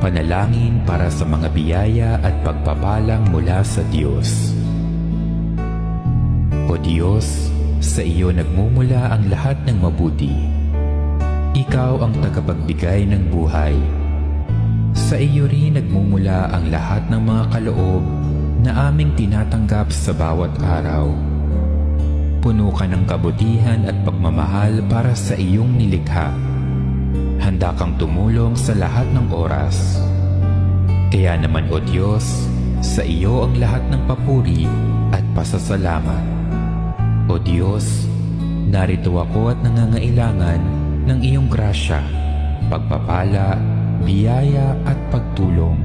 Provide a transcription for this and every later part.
panalangin para sa mga biyaya at pagpapalang mula sa Diyos. O Diyos, sa iyo nagmumula ang lahat ng mabuti. Ikaw ang tagapagbigay ng buhay. Sa iyo rin nagmumula ang lahat ng mga kaloob na aming tinatanggap sa bawat araw. Puno ka ng kabutihan at pagmamahal para sa iyong nilikha. Handa kang tumulong sa lahat ng oras. Kaya naman o Diyos, sa iyo ang lahat ng papuri at pasasalamat. O Diyos, narito ako at nangangailangan ng iyong grasya, pagpapala, biyaya at pagtulong.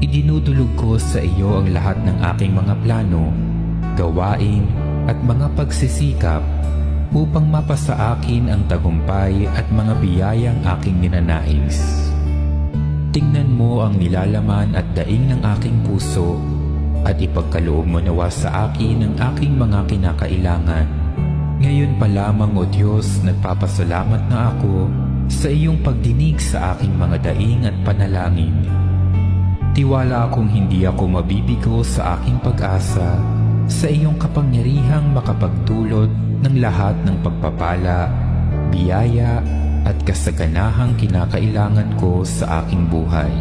Idinudulog ko sa iyo ang lahat ng aking mga plano, gawain at mga pagsisikap upang mapasa akin ang tagumpay at mga biyayang aking ninanais. Tingnan mo ang nilalaman at daing ng aking puso at ipagkaloob mo nawa sa akin ang aking mga kinakailangan. Ngayon pa lamang o Diyos, nagpapasalamat na ako sa iyong pagdinig sa aking mga daing at panalangin. Tiwala akong hindi ako mabibigo sa aking pag-asa sa iyong kapangyarihang makapagdulot ng lahat ng pagpapala, biyaya at kasaganahang kinakailangan ko sa aking buhay.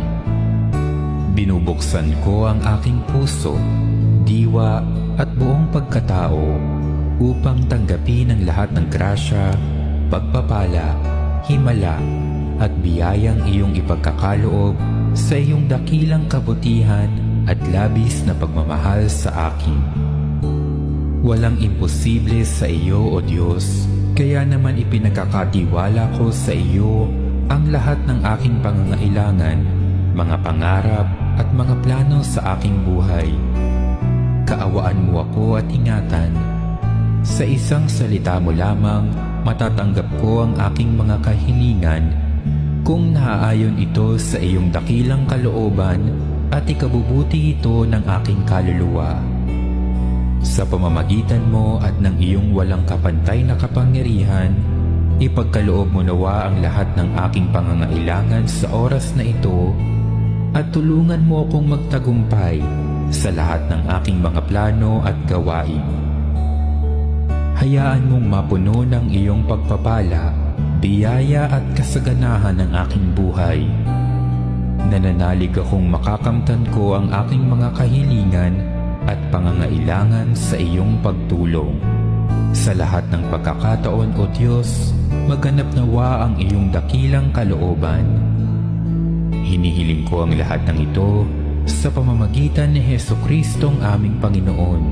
Binubuksan ko ang aking puso, diwa at buong pagkatao upang tanggapin ang lahat ng grasya, pagpapala, himala at biyayang iyong ipagkakaloob sa iyong dakilang kabutihan at labis na pagmamahal sa akin. Walang imposible sa iyo o Diyos, kaya naman ipinagkakatiwala ko sa iyo ang lahat ng aking pangangailangan, mga pangarap at mga plano sa aking buhay. Kaawaan mo ako at ingatan. Sa isang salita mo lamang, matatanggap ko ang aking mga kahilingan kung naaayon ito sa iyong dakilang kalooban at ikabubuti ito ng aking kaluluwa. Sa pamamagitan mo at ng iyong walang kapantay na kapangyarihan, ipagkaloob mo nawa ang lahat ng aking pangangailangan sa oras na ito at tulungan mo akong magtagumpay sa lahat ng aking mga plano at gawain. Hayaan mong mapuno ng iyong pagpapala, biyaya at kasaganahan ng aking buhay. Nananalig akong makakamtan ko ang aking mga kahilingan at pangangailangan sa iyong pagtulong. Sa lahat ng pagkakataon o Diyos, maganap nawa ang iyong dakilang kalooban. Hinihiling ko ang lahat ng ito sa pamamagitan ni Jesucristong aming Panginoon.